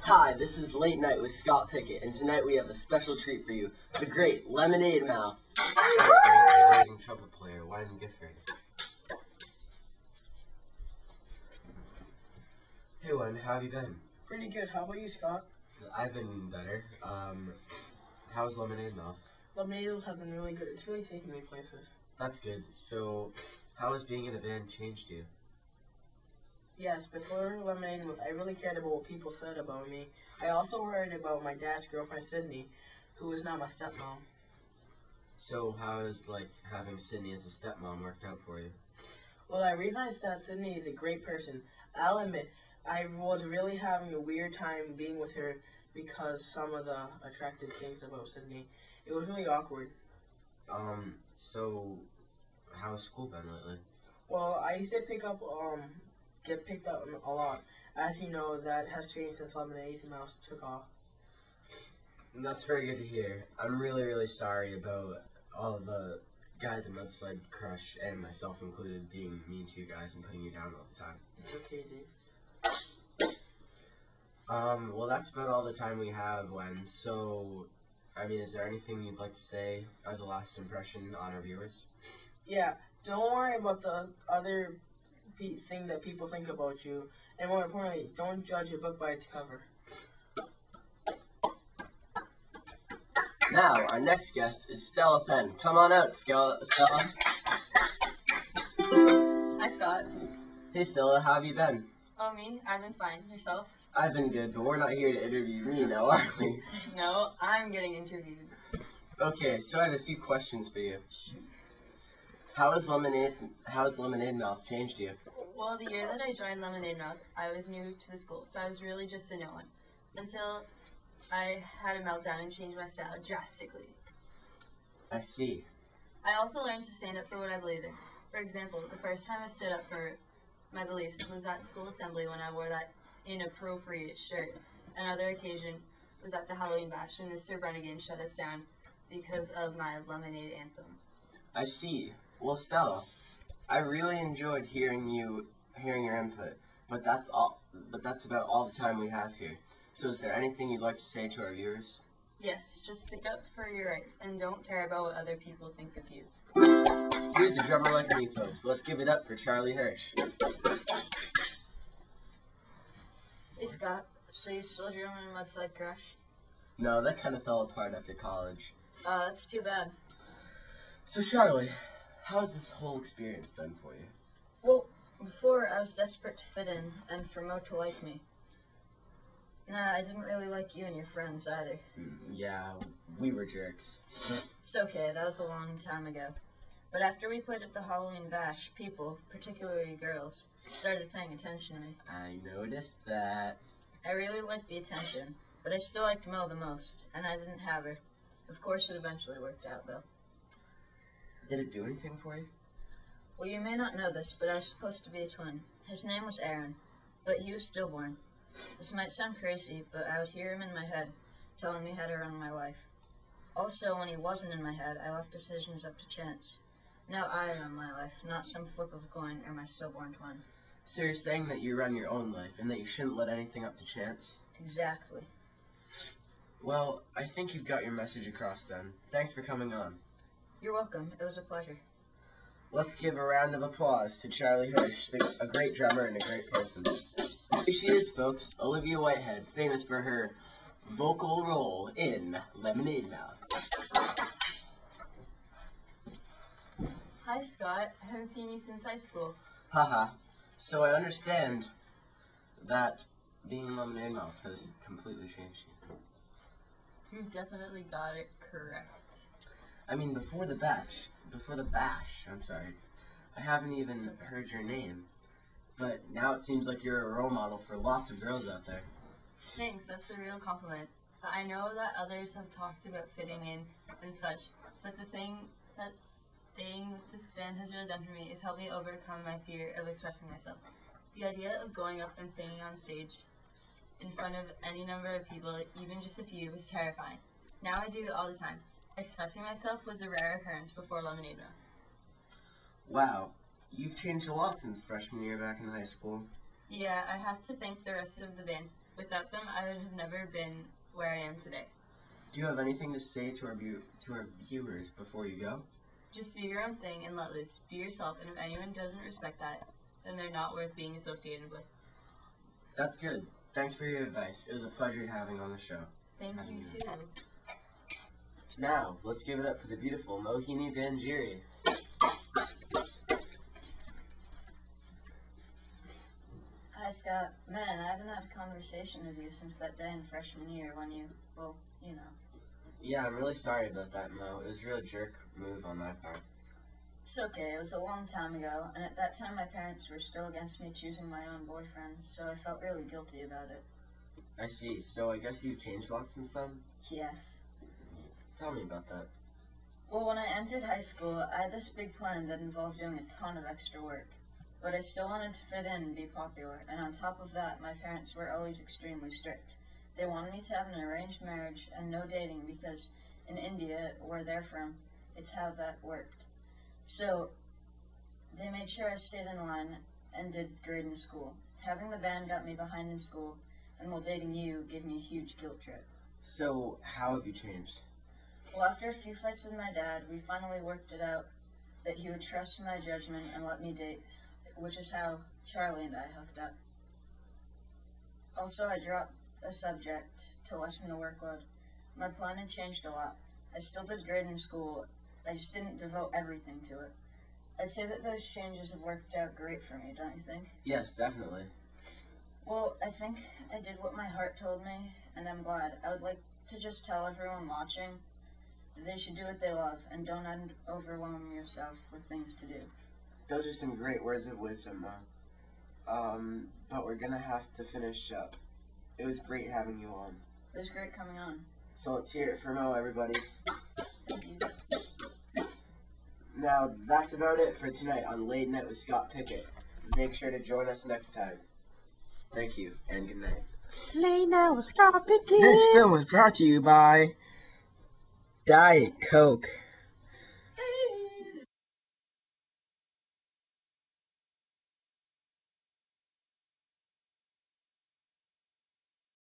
Hi, this is Late Night with Scott Pickett, and tonight we have a special treat for you, the great Lemonade Mouth. Amazing trumpet player, Wine Gifford. Hey, Wine, how have you been? Pretty good. How about you, Scott? I've been better. How's Lemonade Mouth? Lemonades have been really good. It's really taken me places. That's good. So, how has being in a band changed you? Yes, before Lemonade, I really cared about what people said about me. I also worried about my dad's girlfriend, Sydney, who is now my stepmom. So, how has, having Sydney as a stepmom worked out for you? Well, I realized that Sydney is a great person. I'll admit, I was really having a weird time being with her because some of the attractive things about Sydney. It was really awkward. So, how's school been lately? Well, I used to get picked up a lot. As you know, that has changed since Lemonade Mouth took off. That's very good to hear. I'm really, really sorry about all the guys in Mudslide Crush, and myself included, being mean to you guys and putting you down all the time. It's okay, dude. Well, that's about all the time we have, Wen. So, is there anything you'd like to say as a last impression on our viewers? Yeah, don't worry about the other thing that people think about you, and more importantly, don't judge a book by its cover. Now, our next guest is Stella Penn. Come on out, Stella. Hi, Scott. Hey, Stella, how have you been? Oh, me? I've been fine. Yourself? I've been good, but we're not here to interview me now, are we? No, I'm getting interviewed. Okay, so I have a few questions for you. How has Lemonade Mouth changed you? Well, the year that I joined Lemonade Mouth, I was new to the school, so I was really just a no one. Until I had a meltdown and changed my style drastically. I see. I also learned to stand up for what I believe in. For example, the first time I stood up for my beliefs was at school assembly when I wore that inappropriate shirt. Another occasion was at the Halloween bash when Mr. Brennigan shut us down because of my Lemonade anthem. I see. Well, Stella, I really enjoyed hearing your input, but that's about all the time we have here. So is there anything you'd like to say to our viewers? Yes, just stick up for your rights and don't care about what other people think of you. Here's a drummer like me, folks. Let's give it up for Charlie Hirsch. Hey, Scott. So you still drumming in Mudslide Crush? No, that kind of fell apart after college. That's too bad. So, Charlie, how's this whole experience been for you? Well, before I was desperate to fit in and for Mo to like me. Nah, I didn't really like you and your friends either. Yeah, we were jerks. It's okay, that was a long time ago. But after we played at the Halloween bash, people, particularly girls, started paying attention to me. I noticed that. I really liked the attention, but I still liked Mo the most, and I didn't have her. Of course, it eventually worked out, though. Did it do anything for you? Well, you may not know this, but I was supposed to be a twin. His name was Aaron, but he was stillborn. This might sound crazy, but I would hear him in my head, telling me how to run my life. Also, when he wasn't in my head, I left decisions up to chance. Now I run my life, not some flip of a coin or my stillborn twin. So you're saying that you run your own life and that you shouldn't let anything up to chance? Exactly. Well, I think you've got your message across then. Thanks for coming on. You're welcome. It was a pleasure. Let's give a round of applause to Charlie Hirsch, a great drummer and a great person. Here she is, folks, Olivia Whitehead, famous for her vocal role in Lemonade Mouth. Hi, Scott. I haven't seen you since high school. Haha. So I understand that being Lemonade Mouth has completely changed you. You definitely got it correct. Before the bash, I haven't even heard your name. But now it seems like you're a role model for lots of girls out there. Thanks, that's a real compliment. But I know that others have talked about fitting in and such, but the thing that's staying with this band has really done for me is help me overcome my fear of expressing myself. The idea of going up and singing on stage in front of any number of people, even just a few, was terrifying. Now I do it all the time. Expressing myself was a rare occurrence before Lemonade Mouth. Wow, you've changed a lot since freshman year back in high school. Yeah, I have to thank the rest of the band. Without them, I would have never been where I am today. Do you have anything to say to our viewers before you go? Just do your own thing and let loose. Be yourself, and if anyone doesn't respect that, then they're not worth being associated with. That's good. Thanks for your advice. It was a pleasure having on the show. Thank you, too. Now, let's give it up for the beautiful Mohini Banjiri. Hi, Scott. Man, I haven't had a conversation with you since that day in freshman year when you, well, you know. Yeah, I'm really sorry about that, Mo. It was a real jerk move on my part. It's okay, it was a long time ago, and at that time my parents were still against me choosing my own boyfriend, so I felt really guilty about it. I see. So I guess you've changed a lot since then? Yes. Tell me about that. Well, when I entered high school, I had this big plan that involved doing a ton of extra work. But I still wanted to fit in and be popular, and on top of that, my parents were always extremely strict. They wanted me to have an arranged marriage and no dating because in India, where they're from, it's how that worked. So they made sure I stayed in line and did great in school. Having the band got me behind in school, and while dating you gave me a huge guilt trip. So, how have you changed? Well, after a few fights with my dad, we finally worked it out that he would trust my judgment and let me date, which is how Charlie and I hooked up. Also, I dropped a subject to lessen the workload. My plan had changed a lot. I still did great in school, I just didn't devote everything to it. I'd say that those changes have worked out great for me, don't you think? Yes, definitely. Well, I think I did what my heart told me, and I'm glad. I would like to just tell everyone watching that they should do what they love, and don't overwhelm yourself with things to do. Those are some great words of wisdom, Mom. But we're gonna have to finish up. It was great having you on. It was great coming on. So let's hear it for Mo, everybody. Thank you. Now, that's about it for tonight on Late Night with Scott Pickett. Make sure to join us next time. Thank you, and good night. Late Night with Scott Pickett. This film was brought to you by Diet Coke.